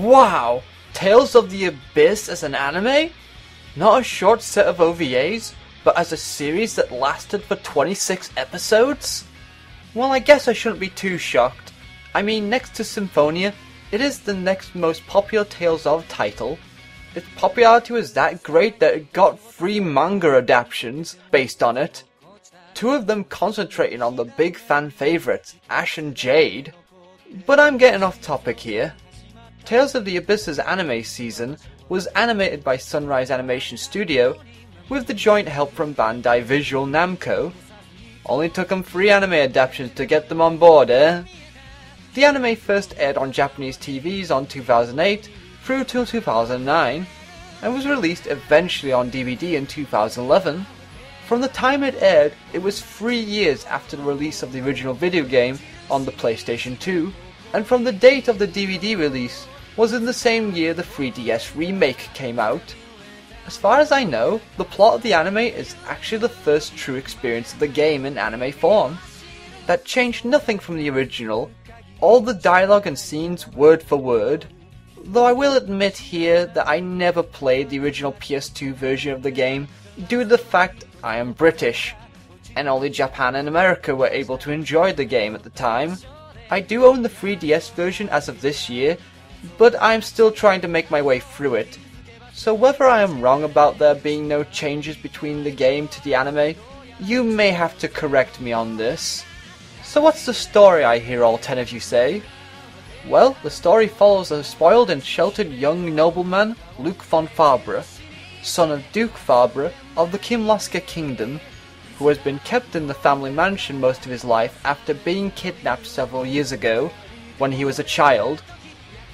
Wow! Tales of the Abyss as an anime? Not a short set of OVAs, but as a series that lasted for 26 episodes? Well, I guess I shouldn't be too shocked. I mean, next to Symphonia, it is the next most popular Tales of title. Its popularity was that great that it got 3 manga adaptations based on it. 2 of them concentrating on the big fan favourites, Ash and Jade. But I'm getting off topic here. Tales of the Abyss's anime season was animated by Sunrise Animation Studio with the joint help from Bandai Visual Namco. Only took them 3 anime adaptations to get them on board, eh? The anime first aired on Japanese TVs on 2008 through till 2009 and was released eventually on DVD in 2011. From the time it aired, it was 3 years after the release of the original video game on the PlayStation 2, and from the date of the DVD release was in the same year the 3DS remake came out. As far as I know, the plot of the anime is actually the first true experience of the game in anime form. That changed nothing from the original, all the dialogue and scenes word for word, though I will admit here that I never played the original PS2 version of the game due to the fact I am British, and only Japan and America were able to enjoy the game at the time. I do own the 3DS version as of this year, but I am still trying to make my way through it. So whether I am wrong about there being no changes between the game to the anime, you may have to correct me on this. So what's the story, I hear all 10 of you say? Well, the story follows a spoiled and sheltered young nobleman, Luke von Fabre, son of Duke Fabre of the Kimlaska Kingdom, who has been kept in the family mansion most of his life after being kidnapped several years ago when he was a child,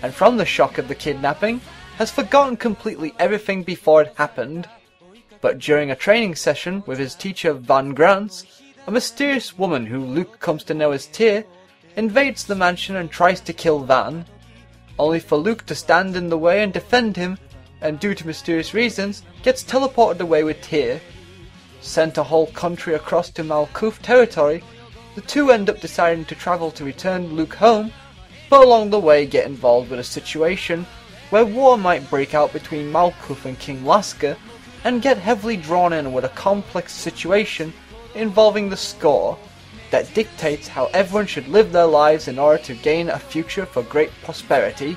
and from the shock of the kidnapping, has forgotten completely everything before it happened. But during a training session with his teacher Van Grants, a mysterious woman who Luke comes to know as Tyr invades the mansion and tries to kill Van, only for Luke to stand in the way and defend him, and due to mysterious reasons, gets teleported away with Tyr. Sent a whole country across to Malkuth territory, the two end up deciding to travel to return Luke home, but along the way get involved with a situation where war might break out between Malkuth and King Laska, and get heavily drawn in with a complex situation involving the score that dictates how everyone should live their lives in order to gain a future for great prosperity.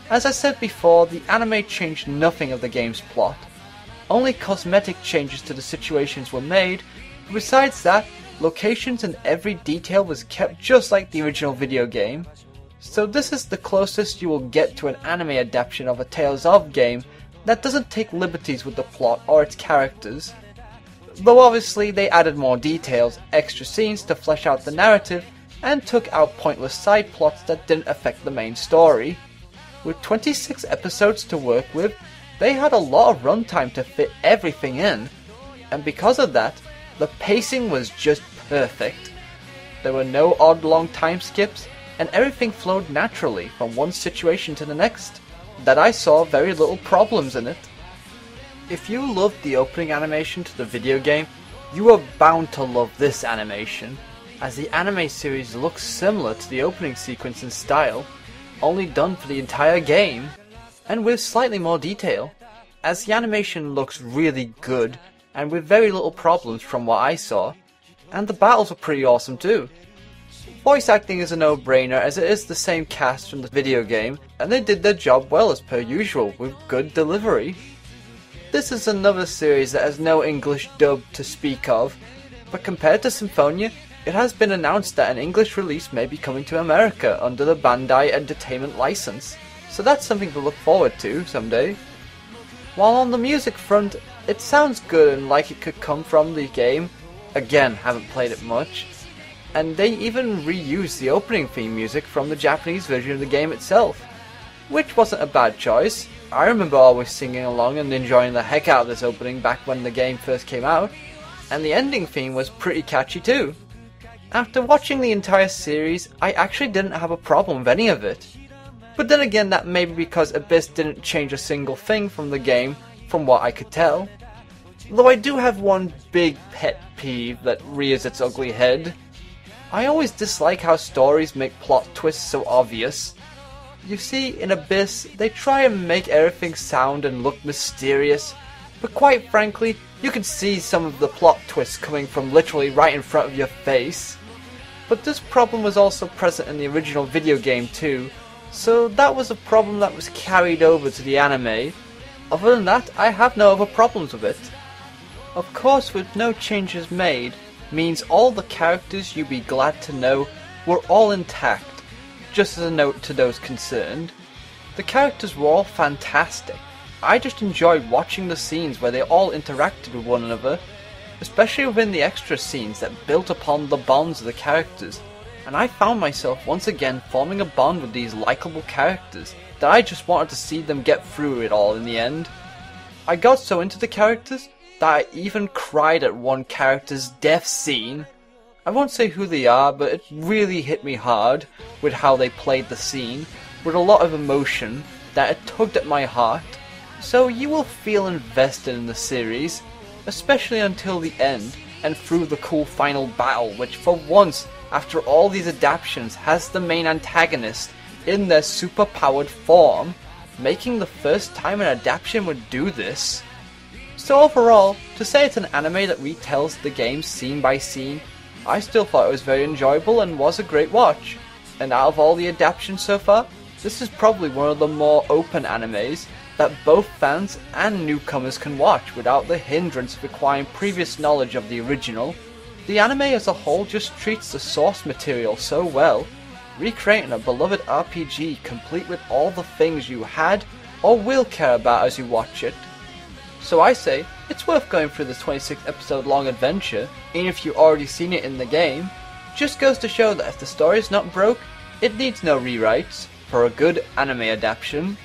As I said before, the anime changed nothing of the game's plot. Only cosmetic changes to the situations were made, but besides that, locations and every detail was kept just like the original video game. So this is the closest you will get to an anime adaptation of a Tales of game that doesn't take liberties with the plot or its characters. Though obviously they added more details, extra scenes to flesh out the narrative, and took out pointless side plots that didn't affect the main story. With 26 episodes to work with, they had a lot of runtime to fit everything in, and because of that, the pacing was just perfect. There were no odd long time skips, and everything flowed naturally from one situation to the next, that I saw very little problems in it. If you loved the opening animation to the video game, you are bound to love this animation, as the anime series looks similar to the opening sequence in style, only done for the entire game, and with slightly more detail, as the animation looks really good, and with very little problems from what I saw, and the battles were pretty awesome too. Voice acting is a no-brainer as it is the same cast from the video game, and they did their job well as per usual, with good delivery. This is another series that has no English dub to speak of, but compared to Symphonia, it has been announced that an English release may be coming to America under the Bandai Entertainment license, so that's something to look forward to someday. While on the music front, it sounds good and like it could come from the game. Again, haven't played it much. And they even reused the opening theme music from the Japanese version of the game itself, which wasn't a bad choice. I remember always singing along and enjoying the heck out of this opening back when the game first came out, and the ending theme was pretty catchy too. After watching the entire series, I actually didn't have a problem with any of it. But then again, that may be because Abyss didn't change a single thing from the game, from what I could tell. Though I do have one big pet peeve that rears its ugly head. I always dislike how stories make plot twists so obvious. You see, in Abyss, they try and make everything sound and look mysterious, but quite frankly, you can see some of the plot twists coming from literally right in front of your face. But this problem was also present in the original video game too, so that was a problem that was carried over to the anime. Other than that, I have no other problems with it. Of course, with no changes made, means all the characters you'd be glad to know were all intact. Just as a note to those concerned, the characters were all fantastic. I just enjoyed watching the scenes where they all interacted with one another, especially within the extra scenes that built upon the bonds of the characters, and I found myself once again forming a bond with these likable characters that I just wanted to see them get through it all in the end. I got so into the characters that I even cried at one character's death scene. I won't say who they are, but it really hit me hard with how they played the scene, with a lot of emotion that it tugged at my heart. So you will feel invested in the series, especially until the end and through the cool final battle, which for once, after all these adaptations, has the main antagonist in their super-powered form, making the first time an adaptation would do this. So overall, to say it's an anime that retells the game scene by scene, I still thought it was very enjoyable and was a great watch. And out of all the adaptations so far, this is probably one of the more open animes that both fans and newcomers can watch without the hindrance of requiring previous knowledge of the original. The anime as a whole just treats the source material so well, recreating a beloved RPG complete with all the things you had or will care about as you watch it. So I say, it's worth going through this 26 episode long adventure, even if you've already seen it in the game. Just goes to show that if the story is not broke, it needs no rewrites for a good anime adaptation.